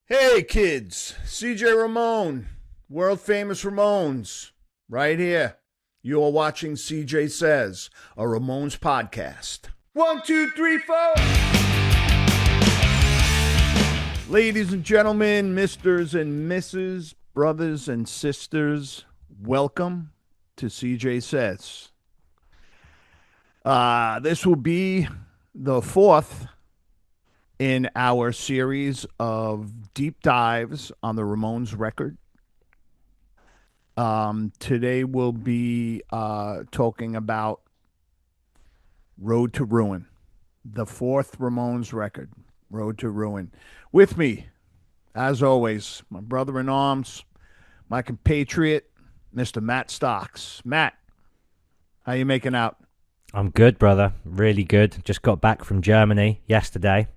Hey kids, CJ Ramone, world famous Ramones, right here. You're watching CJ Says, a Ramones podcast. 1, 2, 3, 4. Ladies and gentlemen, misters and misses, brothers and sisters, welcome to CJ Says. This will be the fourth in our series of deep dives on the Ramones record. Today we'll be talking about Road to Ruin, the fourth Ramones record, Road to Ruin. With me, as always, my brother in arms, my compatriot, Mr. Matt Stocks. Matt, how you making out? I'm good, brother. Really good. Just got back from Germany yesterday.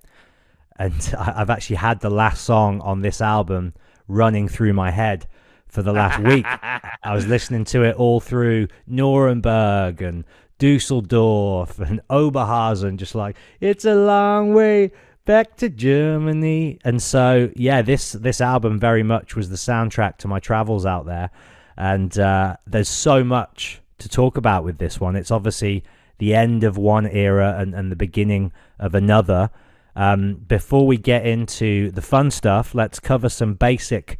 And I've actually had the last song on this album running through my head for the last week. I was listening to it all through Nuremberg and Dusseldorf and Oberhausen, just like, it's a long way back to Germany. And so, yeah, this album very much was the soundtrack to my travels out there. And there's so much to talk about with this one. It's obviously the end of one era and the beginning of another. Before we get into the fun stuff, let's cover some basic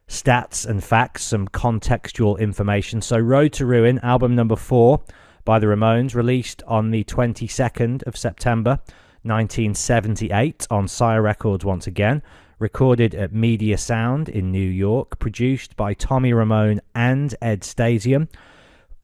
stats and facts, some contextual information. So Road to Ruin, album number 4 by the Ramones, released on the 22nd of September 1978 on Sire Records once again, recorded at Media Sound in New York, produced by Tommy Ramone and Ed Stasium.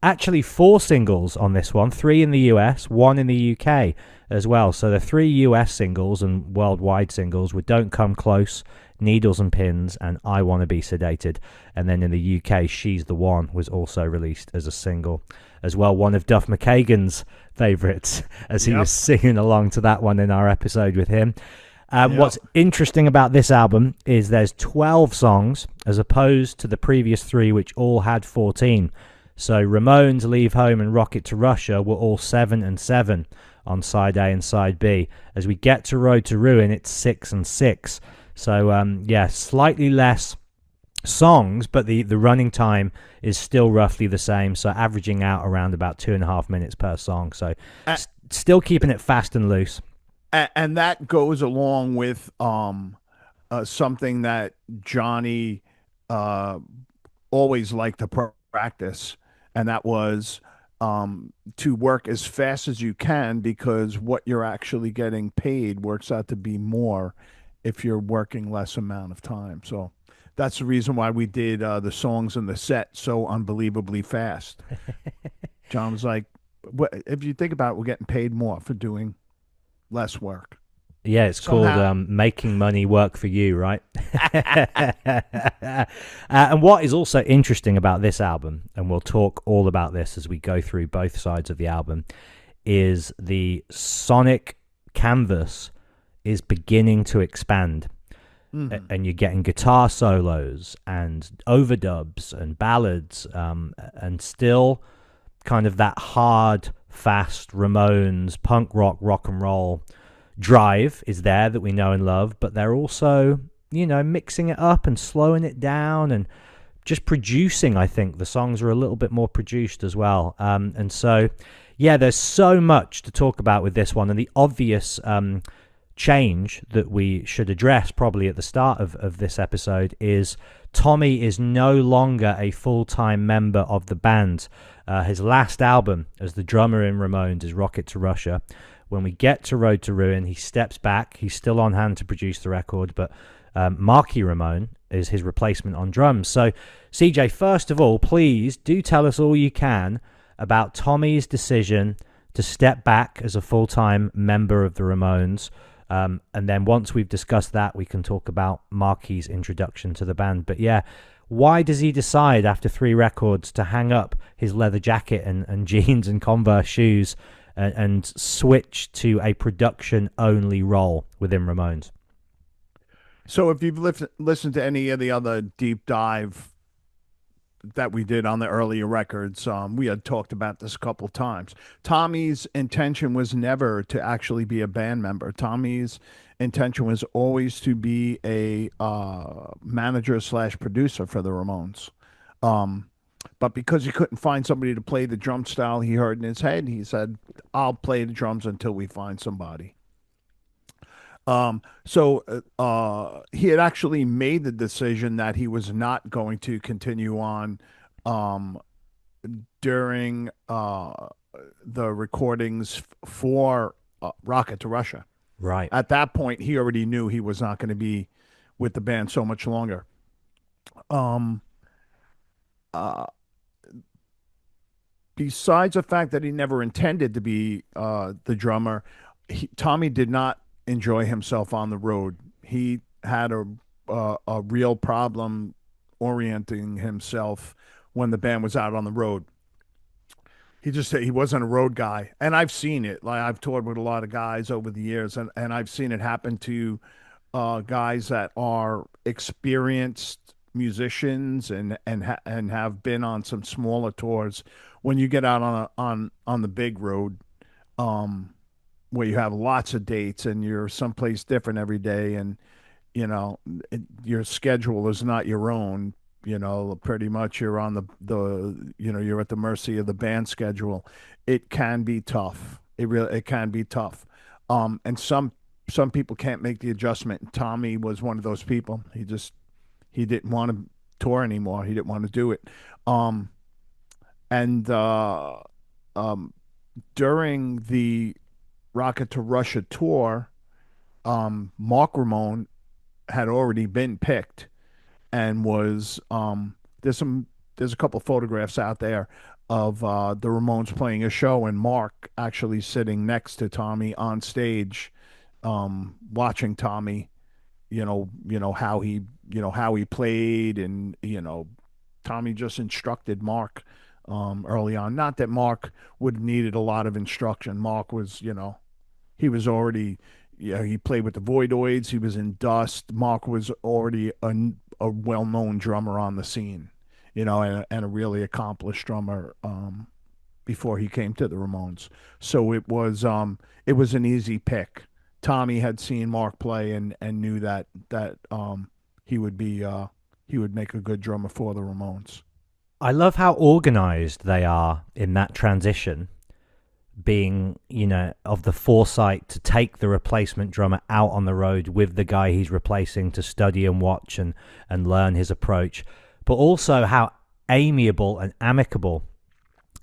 Actually 4 singles on this one, 3 in the US, 1 in the UK as well. So the 3 US singles and worldwide singles were Don't Come Close, Needles and Pins, and I Wanna Be Sedated. And then in the UK, She's the One was also released as a single as well. One of Duff McKagan's favourites, as he was singing along to that one in our episode with him. What's interesting about this album is there's 12 songs as opposed to the previous 3, which all had 14. So Ramones, Leave Home, and Rocket to Russia were all 7 and 7 on side A and side B. As we get to Road to Ruin, it's 6 and 6. So, slightly less songs, but the running time is still roughly the same. So averaging out around about 2.5 minutes per song. So still keeping it fast and loose. And that goes along with something that Johnny always liked to practice. And that was to work as fast as you can, because what you're actually getting paid works out to be more if you're working less amount of time. So that's the reason why we did the songs in the set so unbelievably fast. John was like, if you think about it, we're getting paid more for doing less work. Yeah, it's called making money work for you, right? And what is also interesting about this album, and we'll talk all about this as we go through both sides of the album, is the sonic canvas is beginning to expand. Mm-hmm. And you're getting guitar solos and overdubs and ballads, and still kind of that hard, fast Ramones, punk rock and roll drive is there that we know and love, but they're also, mixing it up and slowing it down and just producing. I think the songs are a little bit more produced as well. And so, yeah, there's so much to talk about with this one. And the obvious change that we should address probably at the start of this episode is Tommy is no longer a full-time member of the band. His last album as the drummer in Ramones is Rocket to Russia. When we get to Road to Ruin, he steps back. He's still on hand to produce the record, but Marky Ramone is his replacement on drums. So, CJ, first of all, please do tell us all you can about Tommy's decision to step back as a full-time member of the Ramones. And then once we've discussed that, we can talk about Marky's introduction to the band. But yeah, why does he decide after 3 records to hang up his leather jacket and jeans and Converse shoes and switch to a production-only role within Ramones? So if you've listened to any of the other deep dive that we did on the earlier records, we had talked about this a couple times. Tommy's intention was never to actually be a band member. Tommy's intention was always to be a manager slash producer for the Ramones. Um, but because he couldn't find somebody to play the drum style he heard in his head, he said, "I'll play the drums until we find somebody." He had actually made the decision that he was not going to continue on um, during the recordings for Rocket to Russia. Right. At that point, he already knew he was not going to be with the band so much longer. Um, uh, Besides the fact that he never intended to be the drummer, Tommy did not enjoy himself on the road. He had a real problem orienting himself when the band was out on the road. He just said he wasn't a road guy, and I've seen it. Like I've toured with a lot of guys over the years, and I've seen it happen to guys that are experienced musicians and have been on some smaller tours. When you get out on the big road, um, where you have lots of dates and you're someplace different every day, and you know your schedule is not your own. Pretty much you're on you're at the mercy of the band schedule. It can be tough. It can be tough. And some people can't make the adjustment. Tommy was one of those people. He didn't want to tour anymore. He didn't want to do it. Um, and um, During the Rocket to Russia tour, Mark Ramone had already been picked and was there's a couple photographs out there of the Ramones playing a show and Mark actually sitting next to Tommy on stage, watching Tommy, how he played, and Tommy just instructed Mark early on. Not that Mark would have needed a lot of instruction. Mark was, he was already, he played with the Voidoids. He was in Dust. Mark was already a well-known drummer on the scene, and a really accomplished drummer before he came to the Ramones. So it was an easy pick. Tommy had seen Mark play and knew that he would be he would make a good drummer for the Ramones. I love how organized they are in that transition, being, of the foresight to take the replacement drummer out on the road with the guy he's replacing to study and watch and learn his approach, but also how amiable and amicable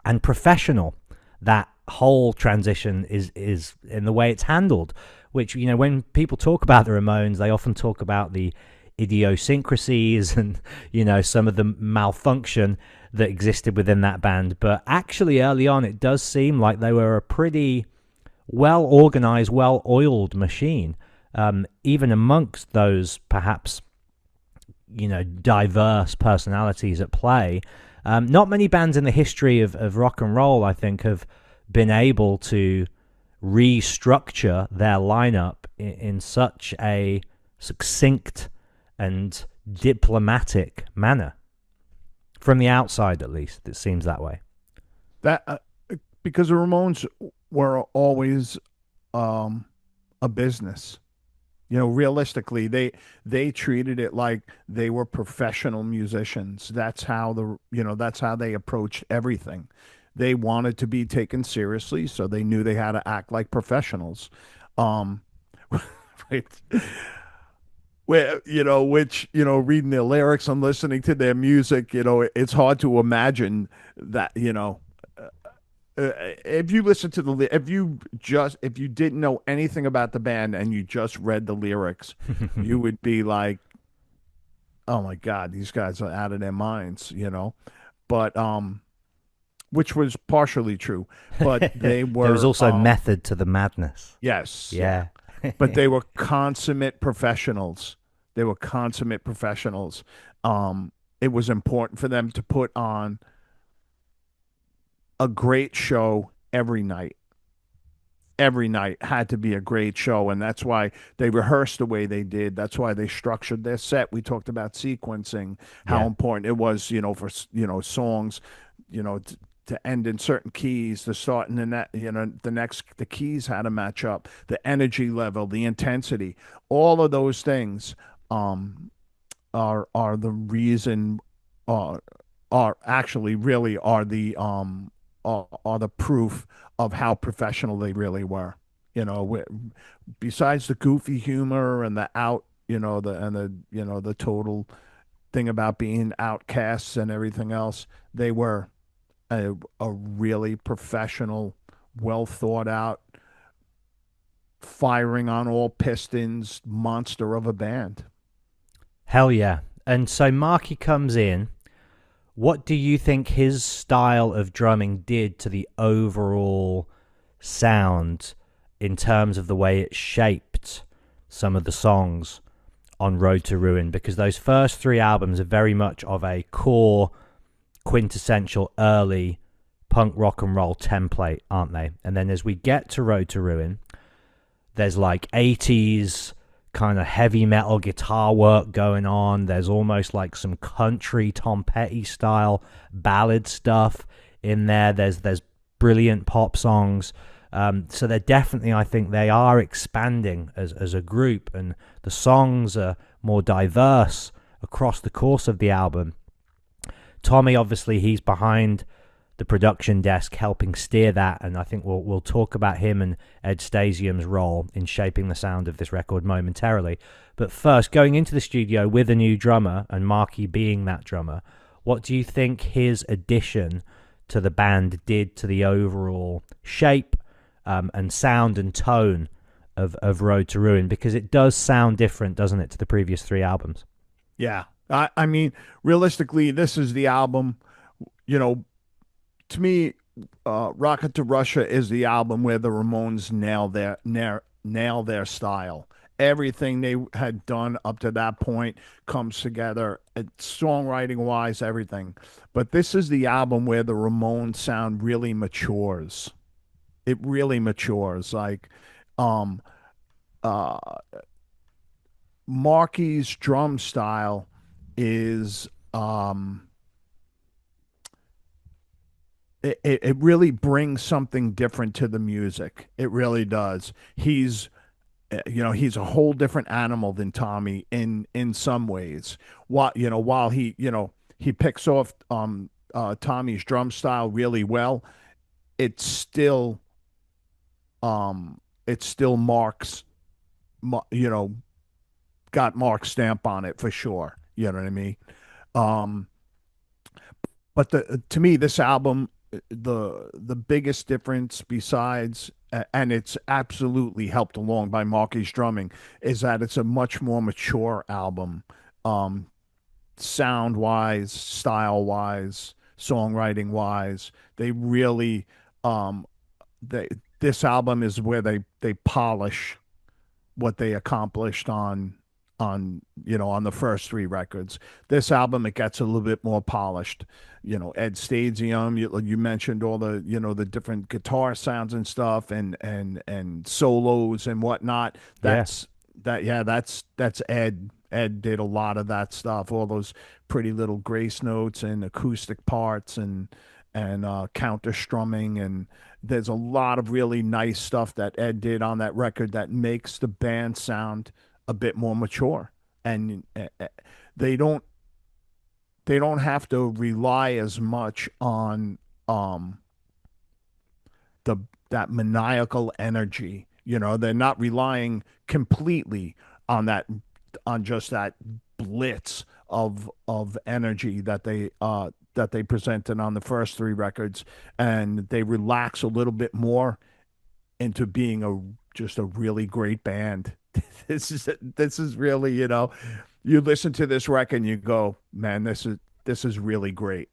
and professional that whole transition is in the way it's handled, which, when people talk about the Ramones, they often talk about the idiosyncrasies and some of the malfunction that existed within that band, but actually early on it does seem like they were a pretty well organized, well oiled machine, even amongst those perhaps diverse personalities at play. Not many bands in the history of rock and roll, I think, have been able to restructure their lineup in such a succinct and diplomatic manner. From the outside, at least, it seems that way. That Because the Ramones were always a business. Realistically, they treated it like they were professional musicians. That's how they approached everything. They wanted to be taken seriously, so they knew they had to act like professionals. Um, right. Reading their lyrics and listening to their music, it's hard to imagine that, if you listen to if you didn't know anything about the band and you just read the lyrics, you would be like, oh my God, these guys are out of their minds. But, which was partially true, but they were, there was also method to the madness. yes, Yeah. but they were consummate professionals. They were consummate professionals. It was important for them to put on a great show every night. Every night had to be a great show, and that's why they rehearsed the way they did. That's why they structured their set. We talked about sequencing, how Yeah. important it was, for songs, to end in certain keys, to start in the net, the keys had to match up, the energy level, the intensity, all of those things um, are the reason, uh, are actually really are the proof of how professional they really were. Besides the goofy humor and the out, the total thing about being outcasts and everything else, they were a really professional, well thought out, firing on all pistons monster of a band. Hell yeah. And so Marky comes in. What do you think his style of drumming did to the overall sound in terms of the way it shaped some of the songs on Road to Ruin? Because those first three albums are very much of a core, quintessential early punk rock and roll template, aren't they? And then as we get to Road to Ruin, there's like 80s kind of heavy metal guitar work going on. There's almost like some country Tom Petty style ballad stuff in there. There's brilliant pop songs. So they're definitely, I think they are expanding as a group, and the songs are more diverse across the course of the album. Tommy, obviously, he's behind the production desk helping steer that, and I think we'll talk about him and Ed Stasium's role in shaping the sound of this record momentarily. But first, going into the studio with a new drummer, and Marky being that drummer, what do you think his addition to the band did to the overall shape and sound and tone of Road to Ruin? Because it does sound different, doesn't it, to the previous three albums? Yeah. I mean, realistically, this is the album, you know, to me, Rocket to Russia is the album where the Ramones nail their style. Everything they had done up to that point comes together, songwriting wise, everything. But this is the album where the Ramones sound really matures. It really matures. Like, um, uh, Marky's drum style is it really brings something different to the music. It really does. He's a whole different animal than Tommy in some ways. While he picks off Tommy's drum style really well, it's still Mark's, you know got Mark's stamp on it for sure. You know what I mean? Um, but to me, this album, the biggest difference besides, and it's absolutely helped along by Marky's drumming, is that it's a much more mature album, um, sound wise, style wise, songwriting wise. They really, um, they this album is where they polish what they accomplished on the first three records. This album, it gets a little bit more polished. Ed Stasium, you mentioned all the different guitar sounds and stuff, and solos and whatnot. Yeah. That's Ed. Ed did a lot of that stuff, all those pretty little grace notes and acoustic parts and counter strumming, and there's a lot of really nice stuff that Ed did on that record that makes the band sound a bit more mature, and they don't they don't have to rely as much on the that maniacal energy. They're not relying completely on just that blitz of energy that they presented on the first three records, and they relax a little bit more into being just a really great band. This is really, you listen to this record and you go, man, this is really great.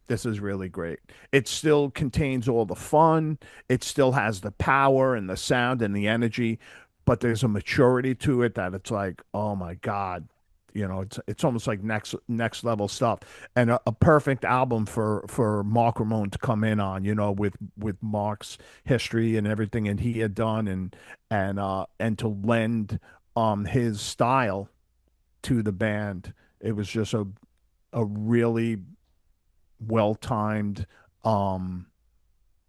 This is really great. It still contains all the fun. It still has the power and the sound and the energy, but there's a maturity to it that it's like, oh my God, it's almost like next level stuff, and a perfect album for Mark Ramone to come in on, with Mark's history and everything and he had done, and to lend his style to the band. It was just a really well timed, um,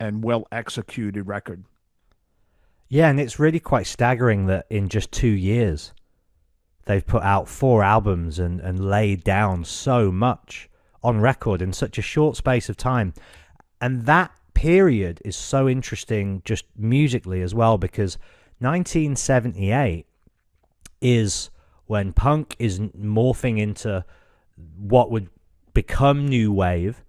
and well executed record. Yeah, and it's really quite staggering that in just 2 years they've put out 4 albums and laid down so much on record in such a short space of time. And that period is so interesting just musically as well, because 1978 is when punk is morphing into what would become new wave.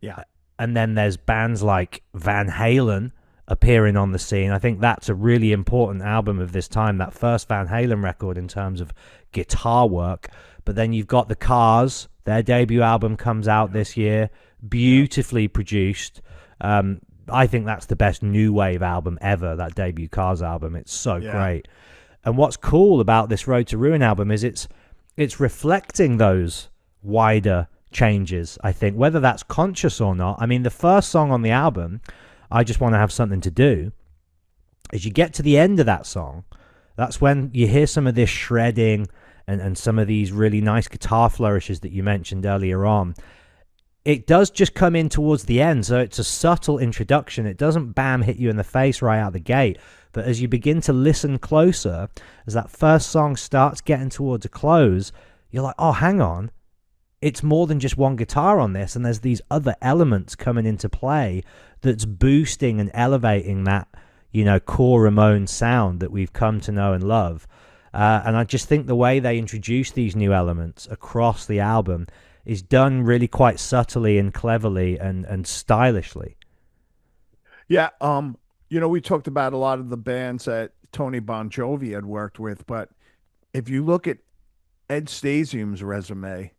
Yeah. And then there's bands like Van Halen appearing on the scene. I think that's a really important album of this time, that first Van Halen record in terms of guitar work. But then you've got the Cars, their debut album comes out this year, beautifully produced. I think that's the best new wave album ever, that debut Cars album. It's so great. And what's cool about this Road to Ruin album is it's reflecting those wider changes, I think, whether that's conscious or not. I mean, the first song on the album, I Just Want to Have Something to Do, as you get to the end of that song, that's when you hear some of this shredding and some of these really nice guitar flourishes that you mentioned earlier on. It does just come in towards the end, so it's a subtle introduction. It doesn't bam hit you in the face right out the gate. But as you begin to listen closer, as that first song starts getting towards a close, you're like, oh, hang on. It's more than just one guitar on this, and there's these other elements coming into play that's boosting and elevating that, core Ramones sound that we've come to know and love. And I just think the way they introduce these new elements across the album is done really quite subtly and cleverly and stylishly. Yeah. We talked about a lot of the bands that Tony Bon Jovi had worked with, but if you look at Ed Stasium's resume,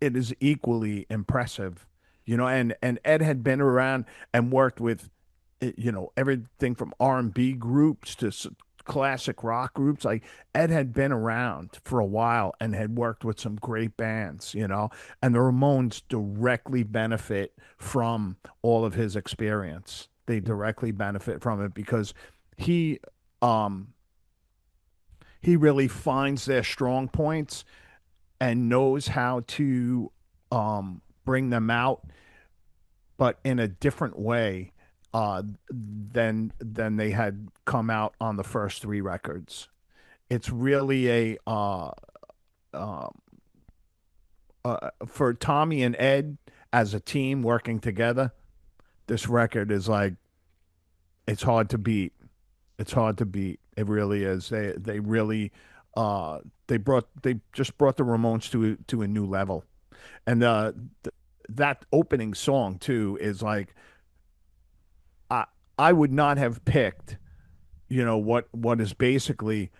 it is equally impressive, and Ed had been around and worked with, everything from R&B groups to classic rock groups. Like, Ed had been around for a while and had worked with some great bands, and the Ramones directly benefit from all of his experience. They directly benefit from it because he really finds their strong points and knows how to bring them out, but in a different way than they had come out on the first 3 records. It's really for Tommy and Ed as a team working together. This record is like, it's hard to beat. It's hard to beat. It really is. They really they just brought the Ramones to a new level, and that opening song too is like, I would not have picked, what is basically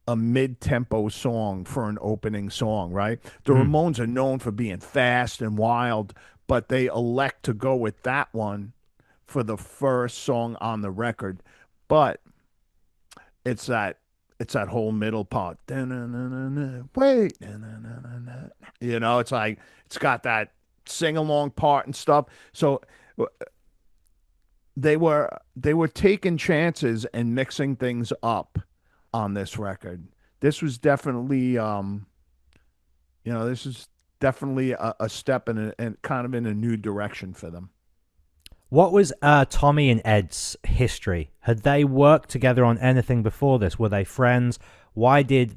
a mid-tempo song for an opening song, right? The Ramones are known for being fast and wild, but they elect to go with that one for the first song on the record. But it's that whole middle part. Wait. It's like, it's got that sing-along part and stuff. So they were taking chances and mixing things up on this record. This was definitely this is definitely a step in kind of in a new direction for them. What was Tommy and Ed's history? Had they worked together on anything before this? Were they friends? Why did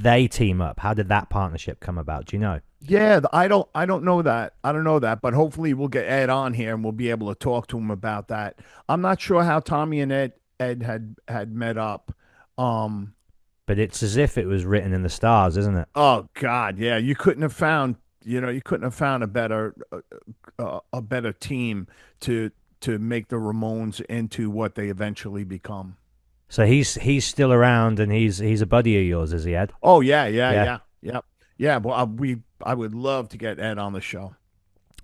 they team up? How did that partnership come about? Do you know? Yeah, I don't know that. I don't know that, but hopefully we'll get Ed on here and we'll be able to talk to him about that. I'm not sure how Tommy and Ed had met up. But it's as if it was written in the stars, isn't it? Oh God, yeah. You couldn't have found a better team to make the Ramones into what they eventually become. So he's still around, and he's a buddy of yours, is he, Ed? Oh yeah. Yep. Yeah, well, I would love to get Ed on the show.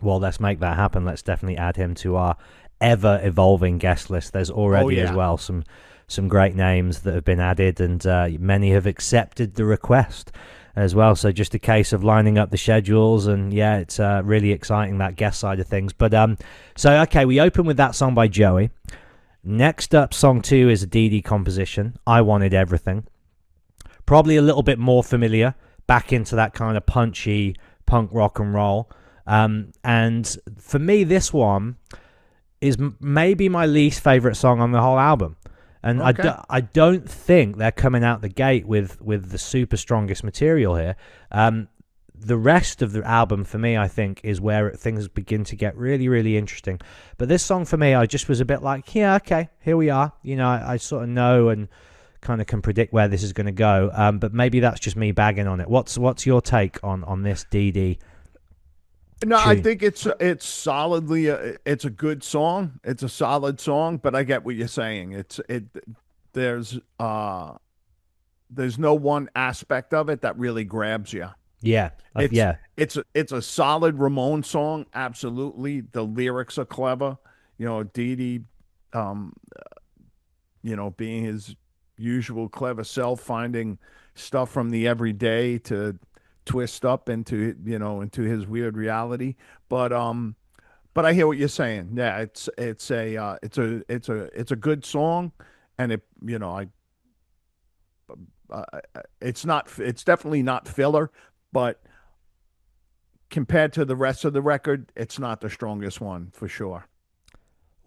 Well, let's make that happen. Let's definitely add him to our ever-evolving guest list. There's already as well some great names that have been added, and many have accepted the request as well. So just a case of lining up the schedules, and yeah, it's really exciting, that guest side of things. But okay, we open with that song by Joey. Next up, song 2 is a Dee Dee composition, I Wanted Everything. Probably a little bit more familiar, back into that kind of punchy punk rock and roll. And for me, this one is maybe my least favorite song on the whole album. And Okay. I don't think they're coming out the gate with the super strongest material here. The rest of the album for me, I think, is where things begin to get really, really interesting. But this song for me, I just was a bit like, yeah, okay, here we are. You know, I sort of know and kind of can predict where this is going to go. But maybe that's just me bagging on it. What's your take on this DD No, I tune? think it's solidly it's a good song. It's a solid song, but I get what you're saying. There's uh there's no one aspect of it that really grabs you. Yeah, It's yeah, it's a solid Ramon song, absolutely. The lyrics are clever. Dee Dee, um, being his usual clever self, finding stuff from the everyday to twist up into his weird reality. But but I hear what you're saying. Yeah, it's a good song, and it's definitely not filler, but compared to the rest of the record, it's not the strongest one for sure.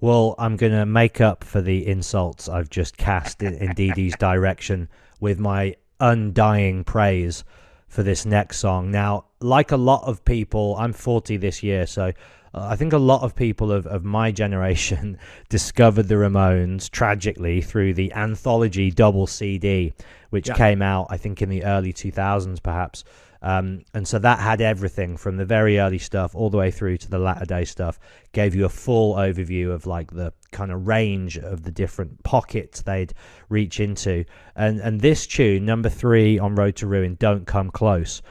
Well, I'm going to make up for the insults I've just cast in Dee Dee's direction with my undying praise for this next song. Now, like a lot of people, I'm 40 this year, so I think a lot of people of my generation discovered the Ramones tragically through the anthology double CD, which Yeah. came out, I think, in the early 2000s, perhaps. And so that had everything from the very early stuff all the way through to the latter day stuff. Gave you a full overview of like the kind of range of the different pockets they'd reach into. And this tune, number 3 on Road to Ruin, Don't Come Close,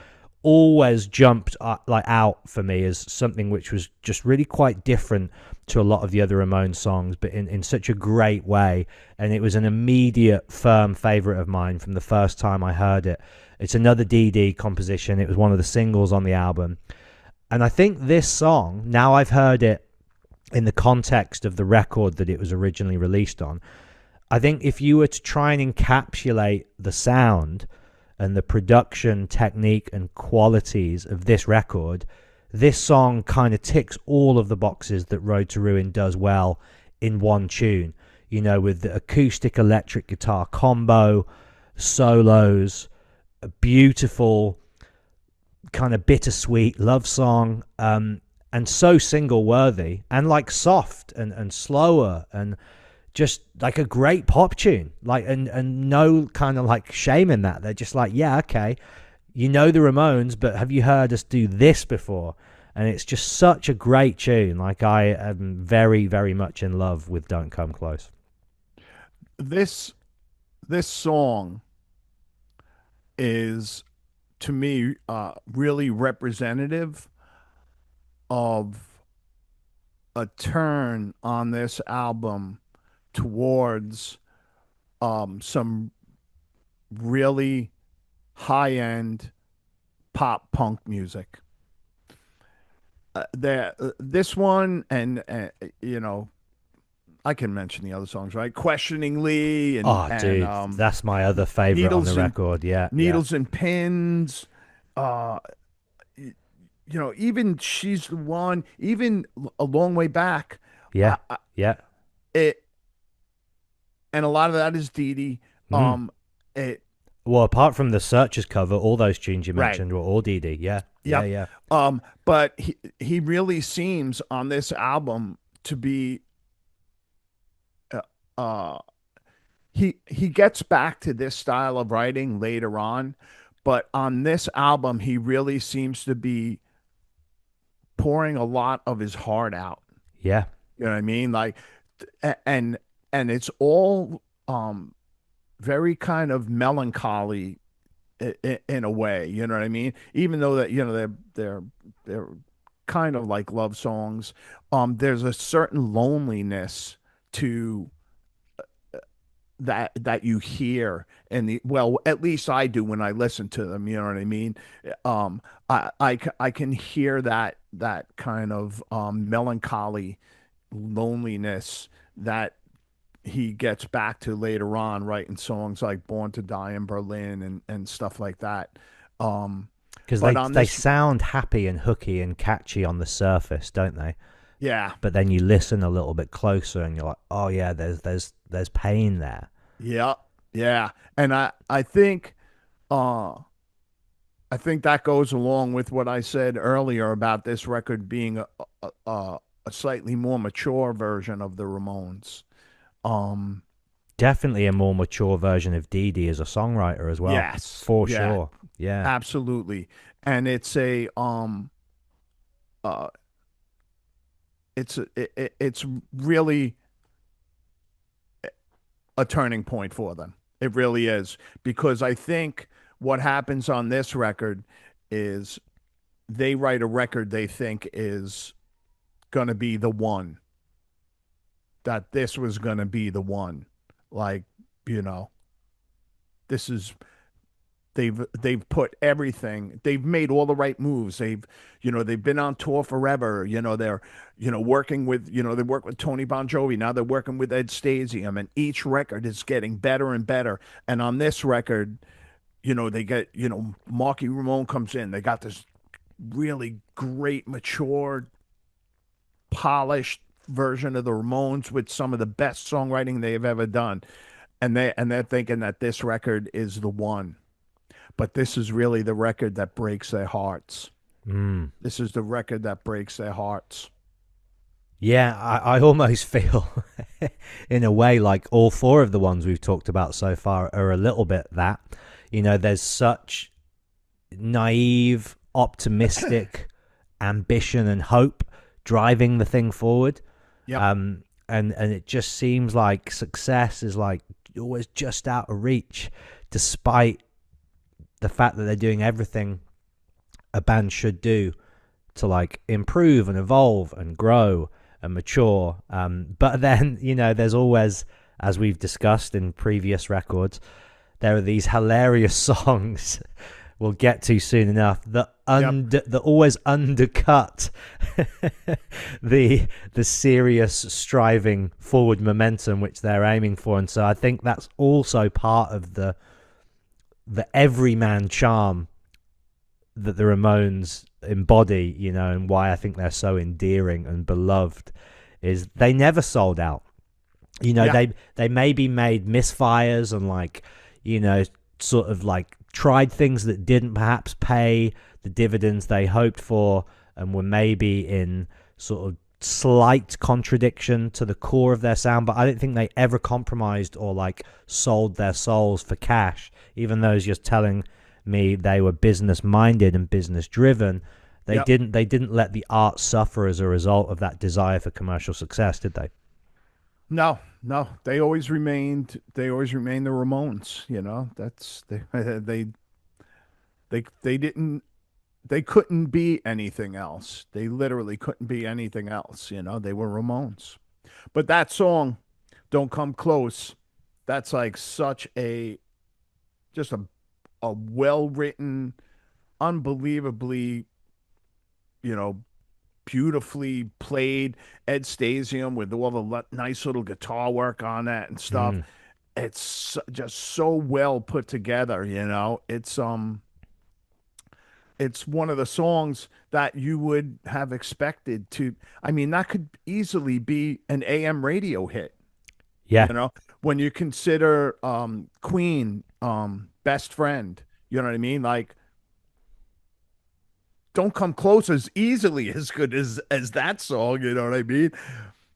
always jumped out for me as something which was just really quite different to a lot of the other Ramones songs, but in such a great way. And it was an immediate firm favorite of mine from the first time I heard it. It's another DD composition. It was one of the singles on the album. And I think this song, now I've heard it in the context of the record that it was originally released on, I think if you were to try and encapsulate the sound and the production technique and qualities of this record, this song kind of ticks all of the boxes that Road to Ruin does well in one tune. You know, with the acoustic electric guitar combo, solos, a beautiful kind of bittersweet love song, and so single worthy and like soft and slower and just like a great pop tune, like and no kind of like shame in that. They're just like, yeah, okay, you know the Ramones, but have you heard us do this before? And it's just such a great tune. Like, I am very, very much in love with Don't Come Close. This this song is to me really representative of a turn on this album towards some really high end pop punk music. This one, and I can mention the other songs, right? Questioningly, Oh, and dude, that's my other favorite on the needles and record. Yeah, yeah, needles and pins. Uh, even she's the one. Even a long way back. yeah, I, yeah. it and a lot of that is Dee Dee. Mm. It Well, apart from the Searchers cover, all those tunes you Right. mentioned were all DD. Yeah, yeah, Yep. yeah. But he really seems on this album to be uh, uh he gets back to this style of writing later on, but on this album he really seems to be pouring a lot of his heart out. Yeah. You know what I mean? Like and it's all very kind of melancholy in a way, you know what I mean? Even though that they're kind of like love songs, there's a certain loneliness to that you hear, and well, at least I do when I listen to them, you know what I mean? I can hear that kind of melancholy loneliness that he gets back to later on, writing songs like Born to Die in Berlin and stuff like that. Um, Because But on they this, sound happy and hooky and catchy on the surface, don't they? yeah, But then you listen a little bit closer, and you're like, oh yeah, there's pain there. yeah, yeah. And uh I think that goes along with what I said earlier about this record being a slightly more mature version of the Ramones. Um, Definitely a more mature version of Dee Dee as a songwriter as well, yes, for yeah, sure. Yeah, absolutely. And uh it's really a turning point for them. It really is, because I think what happens on this record is they write a record they think is going to be the one, that this was going to be the one. Like, you know, this is they've put everything. They've made all the right moves. They've been on tour forever. They're working with they work with Tony Bon Jovi. Now they're working with Ed Stasium, and each record is getting better and better. And on this record, they get, Marky Ramone comes in. They got this really great, mature, polished version of the Ramones with some of the best songwriting they have ever done. And they're thinking that this record is the one. But this is really the record that breaks their hearts. mm. This is the record that breaks their hearts. Yeah. I almost feel, in a way, like all four of the ones we've talked about so far are a little bit that. There's such naive, optimistic ambition and hope driving the thing forward. Yep. And it just seems like success is like always just out of reach, despite the fact that they're doing everything a band should do to like improve and evolve and grow and mature. But then, there's always, as we've discussed in previous records, there are these hilarious songs we'll get to soon enough that that always undercut the serious striving forward momentum which they're aiming for. And so I think that's also part of the everyman charm that the Ramones embody, and why I think they're so endearing and beloved, is they never sold out. They maybe made misfires and like, sort of like tried things that didn't perhaps pay the dividends they hoped for, and were maybe in sort of slight contradiction to the core of their sound. But I don't think they ever compromised or like sold their souls for cash, even though as you're telling me they were business minded and business driven. They didn't let the art suffer as a result of that desire for commercial success, did they? No, no. They always remained. They always remained the Ramones. That's they didn't. They couldn't be anything else. They literally couldn't be anything else. They were Ramones. But that song, "Don't Come Close," that's like such just a well written, unbelievably, you know, beautifully played Ed Stasium with all the nice little guitar work on that and stuff. Mm. It's just so well put together. It's one of the songs that you would have expected to. I mean, that could easily be an AM radio hit. Yeah. When you consider Queen, Best Friend. You know what I mean? Like, "Don't Come Close" is easily as good as that song. You know what I mean?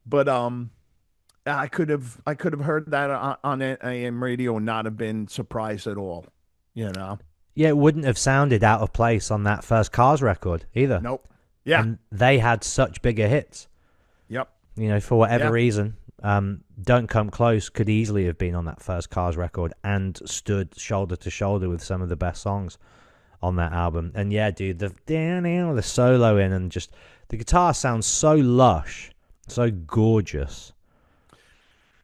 But I could have heard that on AM radio and not have been surprised at all. You know? Yeah, it wouldn't have sounded out of place on that first Cars record either. Nope. Yeah. And they had such bigger hits. Yep. For whatever Yeah. reason. Don't Come Close could easily have been on that first Cars record and stood shoulder to shoulder with some of the best songs on that album. And yeah, dude, the solo in, and just the guitar sounds so lush, so gorgeous.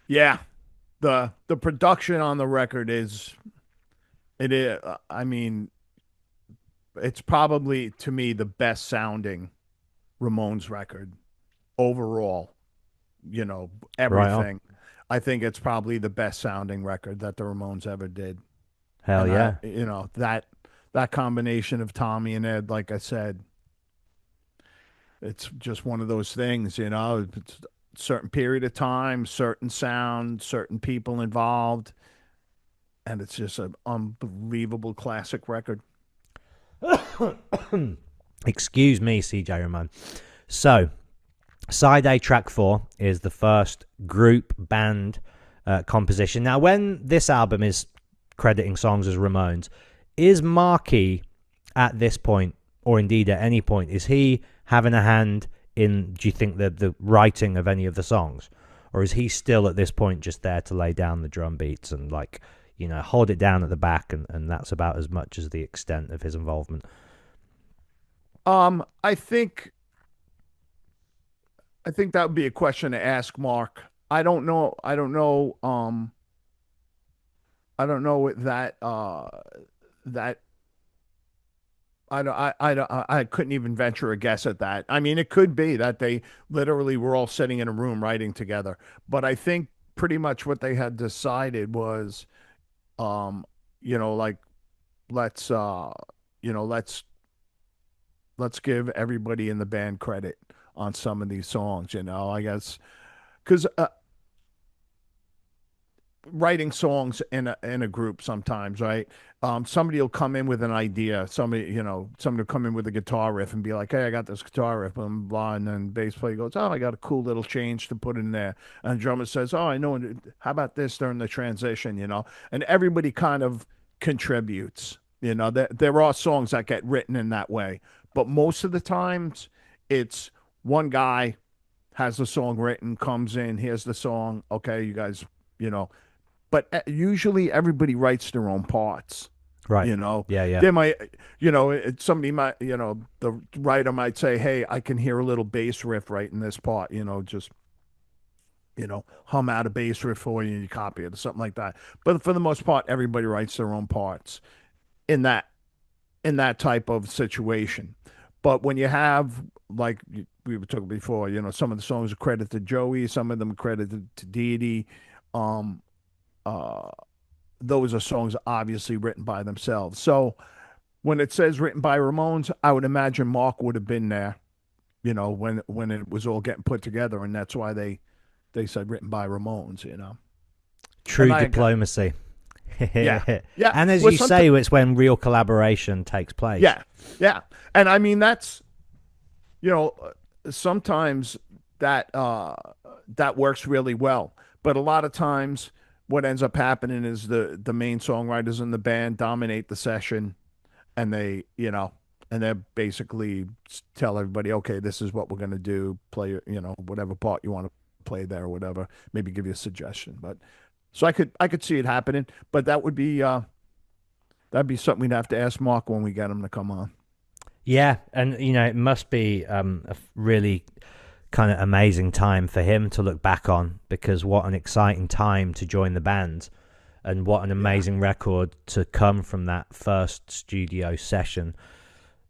Yeah. The production on the record it is. I mean, it's probably, to me, the best sounding Ramones record overall. Right on. Everything. I think it's probably the best sounding record that the Ramones ever did. Hell And yeah. that that combination of Tommy and Ed, like I said, it's just one of those things, you know. It's a certain period of time, certain sound, certain people involved, and it's just an unbelievable classic record. Excuse me, CJ Ramone. So, Side A track 4 is the first group band composition. Now, when this album is crediting songs as Ramones, is Marky at this point, or indeed at any point, is he having a hand in, do you think, the writing of any of the songs? Or is he still at this point just there to lay down the drum beats and, like, you know, hold it down at the back, and that's about as much as the extent of his involvement? I think that would be a question to ask Mark. I don't know. I don't know. I don't know that I couldn't even venture a guess at that. I mean, it could be that they literally were all sitting in a room writing together, but I think pretty much what they had decided was, um, like let's you know, let's give everybody in the band credit on some of these songs. I guess because writing songs in a group sometimes, right? Somebody will come in with an idea. Somebody will come in with a guitar riff and be like, "Hey, I got this guitar riff," blah, blah, blah. And then bass player goes, "Oh, I got a cool little change to put in there." And the drummer says, "Oh, I know. How about this during the transition?" And everybody kind of contributes. There are songs that get written in that way, but most of the times it's one guy has the song written, comes in, here's the song. Okay, you guys, you know but usually everybody writes their own parts. Right. You know, Yeah, yeah. they might, somebody might, the writer might say, "Hey, I can hear a little bass riff right in this part. Just hum out a bass riff for you and you copy it or something like that." But for the most part, everybody writes their own parts in that type of situation. But when you have, like we were talking before, some of the songs are credited to Joey, some of them are credited to Dee. Um, uh, those are songs obviously written by themselves. So when it says written by Ramones, I would imagine Mark would have been there, when it was all getting put together, and that's why they said written by Ramones. True And I, diplomacy. yeah, yeah. And as Well, you say, it's when real collaboration takes place. yeah, yeah. And I mean that's, sometimes that works really well, but a lot of times what ends up happening is the main songwriters in the band dominate the session, and they basically tell everybody, "Okay, this is what we're going to do, play, whatever part you want to play there or whatever, maybe give you a suggestion." But so I could see it happening, but that'd be something we'd have to ask Mark when we get him to come on. Yeah, and it must be a really kind of amazing time for him to look back on, because what an exciting time to join the band, and what an amazing record to come from that first studio session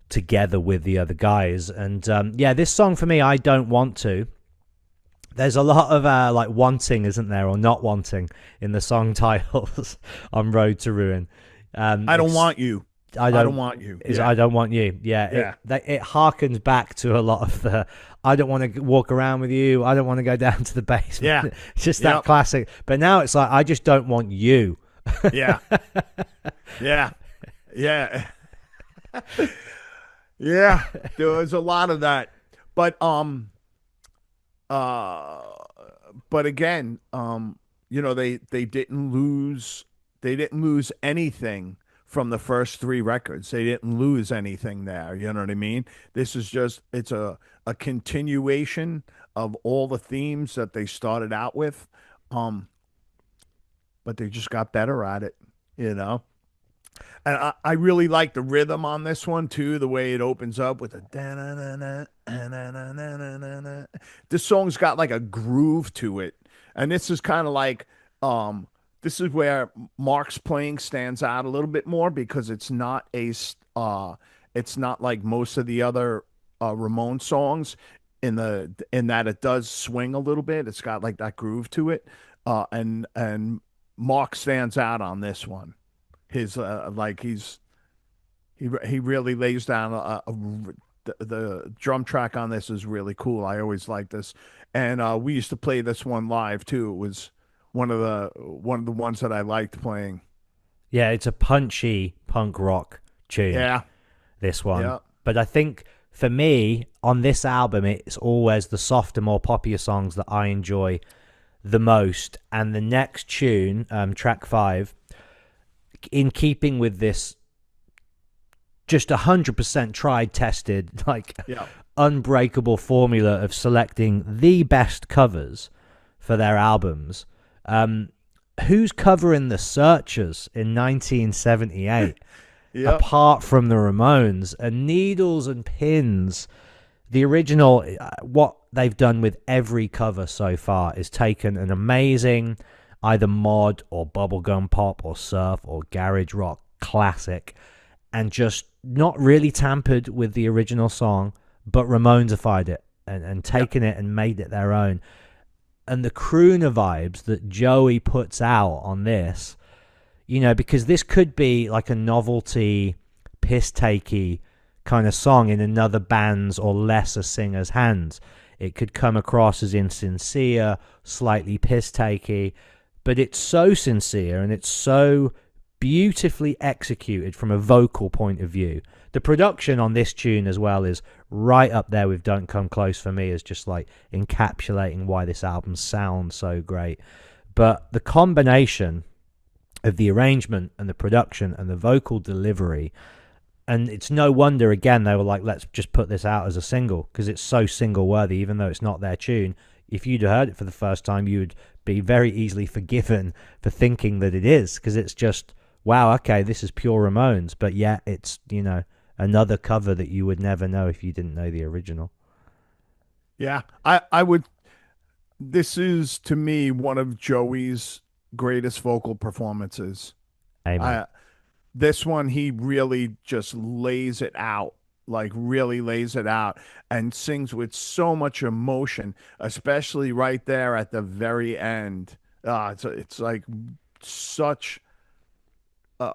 together with the other guys. And this song for me, I Don't Want To. There's a lot of like wanting, isn't there, or not wanting in the song titles on Road to Ruin. I don't want you. I don't want you. I don't want you. Yeah. It harkens back to a lot of the I don't want to walk around with you. I don't want to go down to the basement. Yeah. It's just that classic. But now it's like, I just don't want you. Yeah. Yeah. Yeah. Yeah. There was a lot of that. But uh but again, they didn't lose anything from the first three records. They didn't lose anything there. You know what I mean? This is just, it's a continuation of all the themes that they started out with. But they just got better at it. And I really like the rhythm on this one too, the way it opens up with a da-na-na-na, na-na-na-na-na-na. This song's got like a groove to it. And this is kind of like this is where Mark's playing stands out a little bit more, because it's not like most of the other Ramon songs in that it does swing a little bit. It's got like that groove to it. And Mark stands out on this one. His like He really lays down the drum track on this is really cool. I always like this, and we used to play this one live too. It was one of the ones that I liked playing. Yeah, it's a punchy punk rock tune, Yeah, this one. yeah, But I think for me, on this album, it's always the softer, more popular songs that I enjoy the most. And the next tune, track 5, in keeping with this just 100% tried, tested, like yeah, unbreakable formula of selecting the best covers for their albums. Who's covering the Searchers in 1978 yeah, apart from the Ramones? And Needles and Pins, the original, what they've done with every cover so far is taken an amazing either mod or bubblegum pop or surf or garage rock classic and just not really tampered with the original song, but Ramonesified it and yeah, taken it and made it their own. And the crooner vibes that Joey puts out on this, because this could be like a novelty, piss takey kind of song in another band's or lesser singer's hands. It could come across as insincere, slightly piss takey, but it's so sincere and it's so beautifully executed from a vocal point of view. The production on this tune as well is right up there with Don't Come Close for me, as just like encapsulating why this album sounds so great. But the combination of the arrangement and the production and the vocal delivery, and it's no wonder again they were like, let's just put this out as a single because it's so single worthy, even though it's not their tune. If you'd heard it for the first time, you would be very easily forgiven for thinking that it is, because it's just, wow, okay, this is pure Ramones, but yet it's, another cover that you would never know if you didn't know the original. yeah. I would. This is to me one of Joey's greatest vocal performances. Amen. I This one he really just lays it out, like really lays it out and sings with so much emotion, especially right there at the very end. It's like such uh,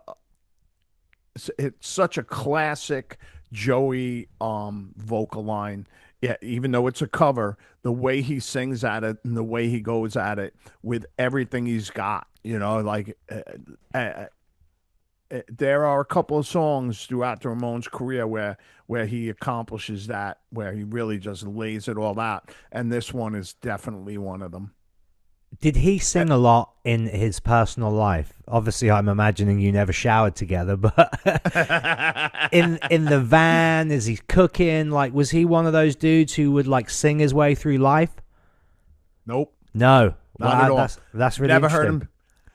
it's such a classic Joey vocal line. Yeah, even though it's a cover, the way he sings at it and the way he goes at it with everything he's got, there are a couple of songs throughout the Ramones' career where he accomplishes that, where he really just lays it all out, and this one is definitely one of them. Did he sing a lot in his personal life? Obviously, I'm imagining you never showered together, but in the van, is he cooking? Like, was he one of those dudes who would like sing his way through life? Nope, No. not at all. That's really Never heard interesting. him.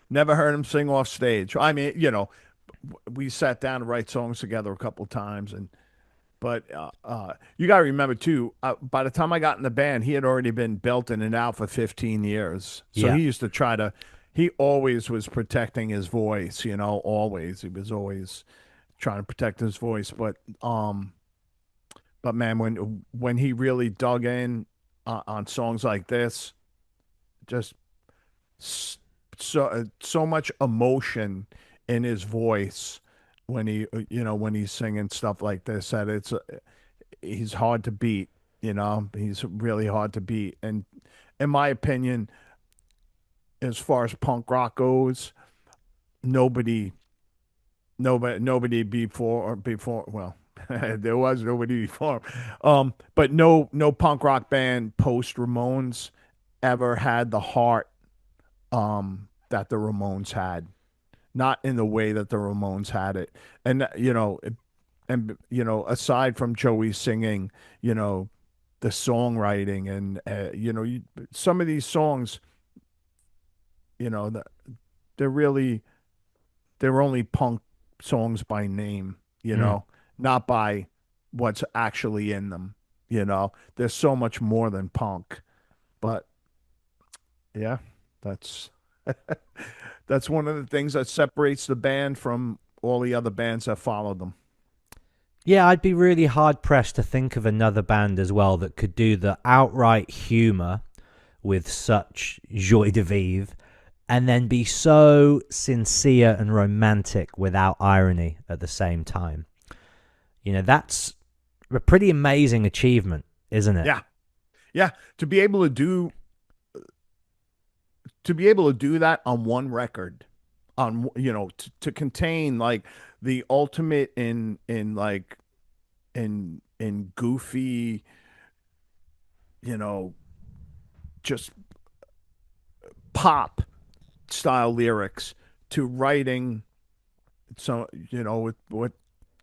Never heard him sing off stage. I mean, we sat down to write songs together a couple times, but you got to remember too. By the time I got in the band, he had already been belting it out for 15 years. So Yeah. he used to try to. He always was protecting his voice. Always he was always trying to protect his voice. But man, when he really dug in on songs like this, just so much emotion in his voice when he's singing stuff like this that he's hard to beat. He's really hard to beat. And in my opinion, as far as punk rock goes, nobody nobody before well, there was nobody before but no punk rock band post Ramones ever had the heart that the Ramones had, not in the way that the Ramones had it. And aside from Joey singing, the songwriting and some of these songs, you know, the, they're really they're only punk songs by name, Mm. not by what's actually in them. There's so much more than punk. But yeah, that's that's one of the things that separates the band from all the other bands that follow them. Yeah, I'd be really hard pressed to think of another band as well that could do the outright humor with such joie de vivre and then be so sincere and romantic without irony at the same time. That's a pretty amazing achievement, isn't it? Yeah. Yeah. To be able to do that on one record, on to contain like the ultimate in like in goofy, you know, just pop style lyrics, to writing, so with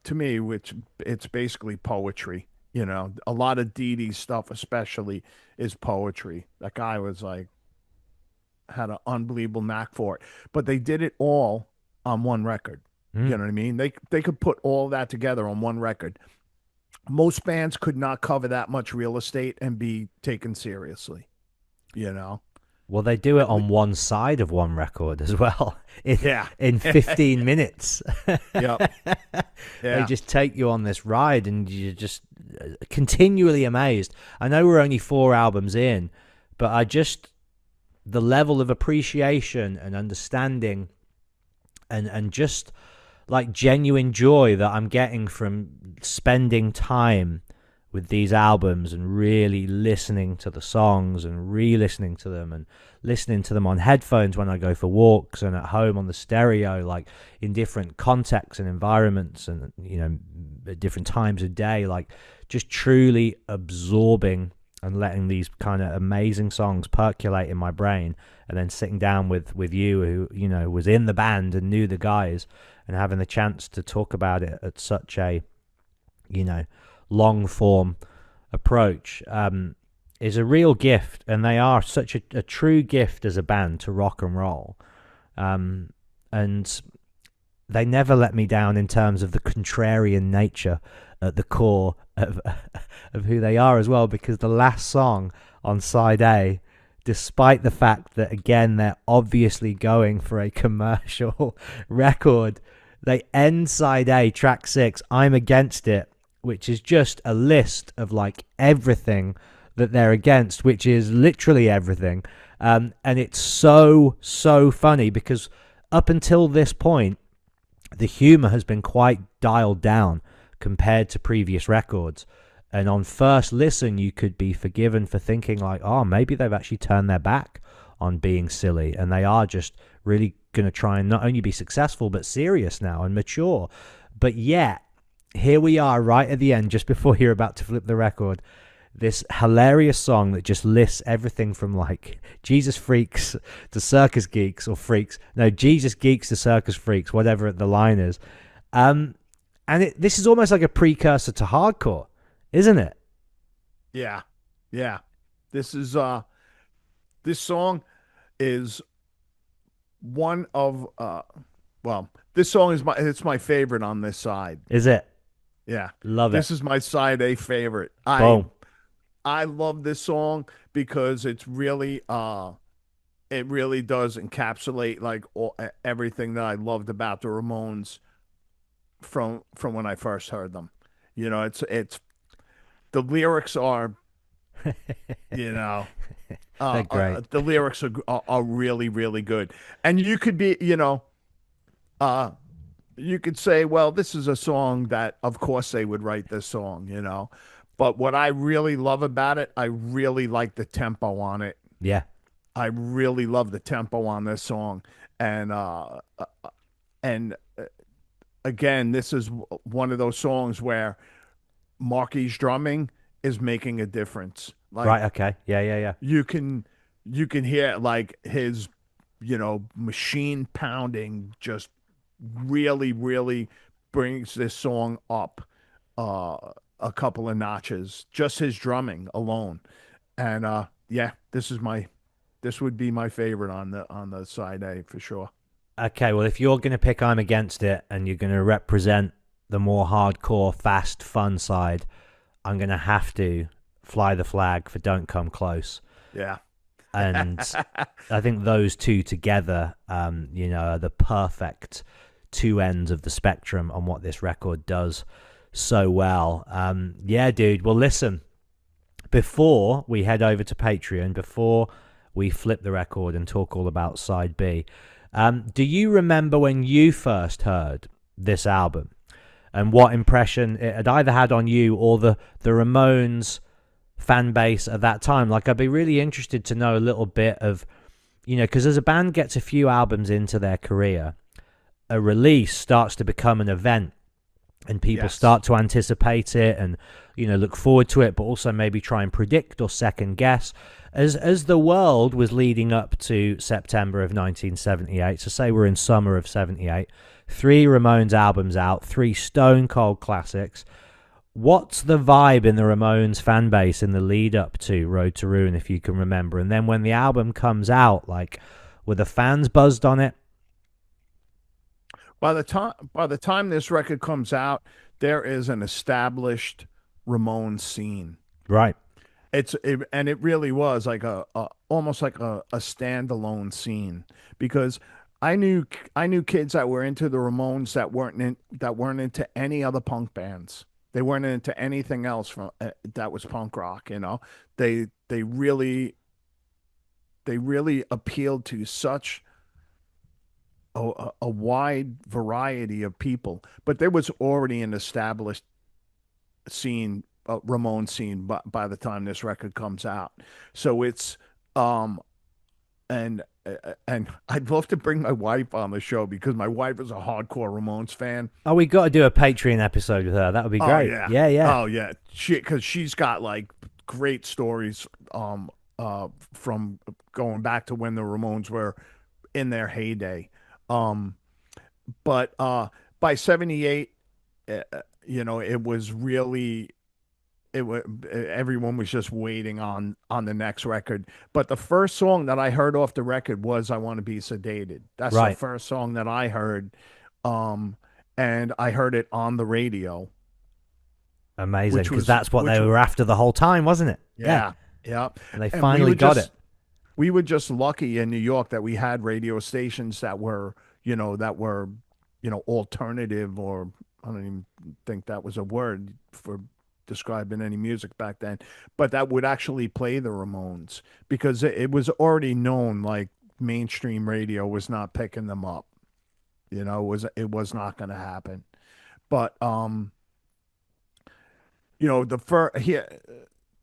to me, which it's basically poetry. A lot of Dee Dee stuff especially is poetry. That guy was like, had an unbelievable knack for it. But they did it all on one record. You Mm. know what I mean? They could put all that together on one record. Most bands could not cover that much real estate and be taken seriously, you know? Well, they do it At le- on one side of one record as well, in yeah. 15 minutes. Yep. They Yeah. just take you on this ride, and you're just continually amazed. I know we're only 4 albums in, but the level of appreciation and understanding, and just like genuine joy that I'm getting from spending time with these albums and really listening to the songs and re-listening to them and listening to them on headphones when I go for walks and at home on the stereo, like in different contexts and environments, and at different times of day, like just truly absorbing and letting these kind of amazing songs percolate in my brain, and then sitting down with you, who was in the band and knew the guys, and having the chance to talk about it at such a long form approach, is a real gift. And they are such a true gift as a band to rock and roll, and they never let me down in terms of the contrarian nature at the core of who they are as well, because the last song on side A, despite the fact that again they're obviously going for a commercial record, they end side A, track 6, I'm Against It, which is just a list of like everything that they're against, which is literally everything. And it's so funny, because up until this point, the humor has been quite dialed down compared to previous records. And on first listen, you could be forgiven for thinking like, oh, maybe they've actually turned their back on being silly, and they are just really going to try and not only be successful, but serious now and mature. But yet, here we are right at the end, just before you're about to flip the record, this hilarious song that just lists everything from like Jesus Freaks to Circus Geeks, or Freaks. No, Jesus Geeks to Circus Freaks, whatever the line is. And this is almost like a precursor to hardcore, isn't it? Yeah. Yeah. This is this song is one of this song is it's my favorite on this side. Is it? Yeah. Love it. This is my side A favorite. Boom. I love this song because it's really it really does encapsulate like everything that I loved about the Ramones from when I first heard them. It's the lyrics are They're great. the lyrics are really, really good. And you could be, you could say, well, this is a song that, of course, they would write this song. But what I really love about it, I really like the tempo on it. Yeah. I really love the tempo on this song. And again, this is one of those songs where Marky's drumming is making a difference. Like, Right. Okay. Yeah. you can hear like his machine pounding just really, really brings this song up a couple of notches, just his drumming alone. And this would be my favorite on the side A for sure. Okay, well, if you're going to pick I'm Against It and you're going to represent the more hardcore, fast, fun side, I'm going to have to fly the flag for Don't Come Close. Yeah. And I think those two together, are the perfect two ends of the spectrum on what this record does so well. Yeah, dude. Well, listen, before we head over to Patreon, before we flip the record and talk all about side B, do you remember when you first heard this album? and what impression it had either had on you or the Ramones fan base at that time. Like, I'd be really interested to know a little bit of, because as a band gets a few albums into their career, a release starts to become an event, and people start to anticipate it and look forward to it, but also maybe try and predict or second guess. As the world was leading up to September of 1978, so say we're in summer of 78, 3 Ramones albums out, 3 stone cold classics. What's the vibe in the Ramones fan base in the lead up to Road to Ruin, if you can remember? And then when the album comes out, like, were the fans buzzed on it? By the time this record comes out, there is an established Ramones scene. Right. And it really was like a almost like a standalone scene, because I knew kids that were into the Ramones that weren't into any other punk bands. They weren't into anything else that was punk rock. They really appealed to such a wide variety of people. But there was already an established scene, Ramon scene, by the time this record comes out. So it's and I'd love to bring my wife on the show, because my wife is a hardcore Ramones fan. Oh, we got to do a Patreon episode with her. That would be great. Oh, Yeah. Oh yeah, because she's got like great stories from going back to when the Ramones were in their heyday. But by 78, it was really, everyone was just waiting on the next record. But the first song that I heard off the record was "I Want to Be Sedated." That's Right. the first song that I heard, and I heard it on the radio. Amazing, because that's what they were after the whole time, wasn't it? Yeah. And they finally got it. We were just lucky in New York that we had radio stations that were, alternative, or I don't even think that was a word for describing any music back then, but that would actually play the Ramones, because it was already known, like, mainstream radio was not picking them up. It was not going to happen. But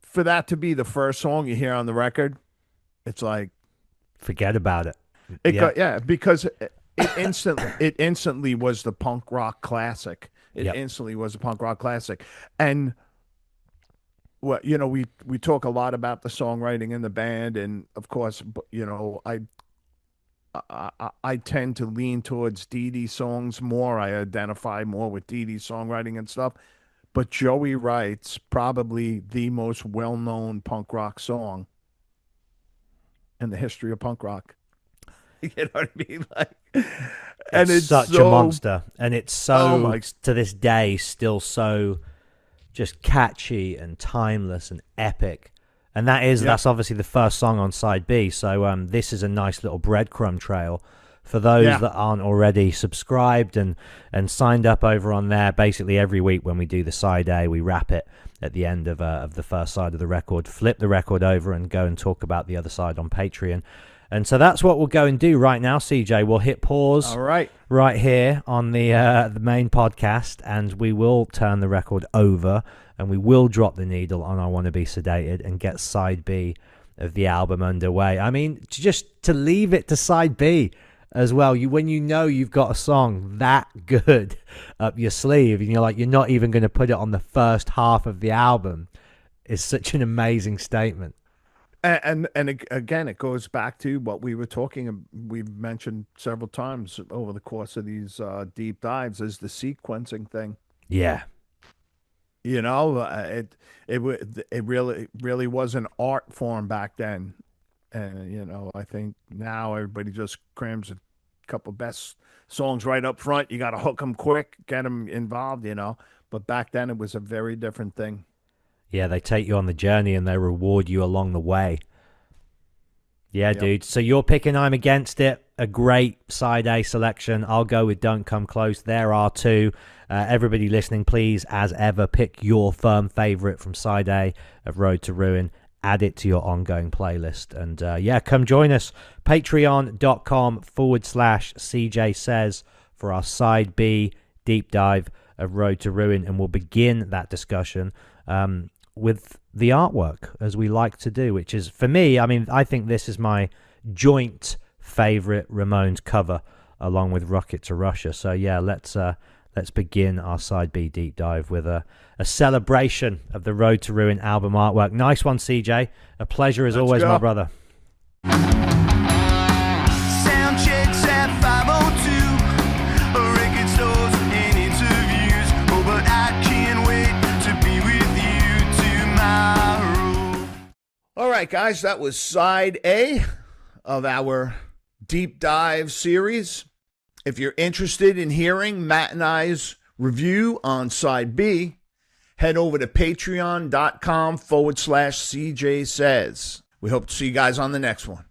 for that to be the first song you hear on the record, it's like, forget about it. Because it instantly was the punk rock classic. It instantly was a punk rock classic. And we talk a lot about the songwriting in the band, and of course, I tend to lean towards Dee Dee songs more. I identify more with Dee Dee's songwriting and stuff. But Joey writes probably the most well-known punk rock song in the history of punk rock. You know what I mean? Like, and it's such a monster, and it's so, to this day, still so just catchy and timeless and epic. And that's obviously the first song on side B. So this is a nice little breadcrumb trail for those that aren't already subscribed and signed up over on there. Basically, every week when we do the side A, we wrap it at the end of the first side of the record, flip the record over, and go and talk about the other side on Patreon. And so that's what we'll go and do right now, CJ. We'll hit pause right here on the main podcast, and we will turn the record over, and we will drop the needle on "I Want to Be Sedated" and get side B of the album underway. I mean, just to leave it to side B as well, when you've got a song that good up your sleeve, and you're not even going to put it on the first half of the album, is such an amazing statement. And again, it goes back to what we were talking. We've mentioned several times over the course of these deep dives, is the sequencing thing. Yeah, it really was an art form back then, and I think now everybody just crams a couple best songs right up front. You got to hook them quick, get them involved, But back then, it was a very different thing. Yeah, they take you on the journey and they reward you along the way. Yeah, dude. So you're picking "I'm Against It," a great side A selection. I'll go with "Don't Come Close." There are two. Everybody listening, please, as ever, pick your firm favorite from side A of Road to Ruin. Add it to your ongoing playlist. And come join us. Patreon.com/CJ Says for our side B deep dive of Road to Ruin, and we'll begin that discussion with the artwork, as we like to do, which is, for me, I mean, I think this is my joint favorite Ramones cover, along with Rocket to Russia. So yeah, let's begin our side B deep dive with a celebration of the Road to Ruin album artwork. Nice one, CJ. A pleasure as always, my brother. Sound checks at 5:02, record stores and interviews. Oh, but I can't wait to be with you tomorrow. All right, guys, that was side A of our deep dive series. If you're interested in hearing Matt and I's review on side B, head over to patreon.com/CJ Says. We hope to see you guys on the next one.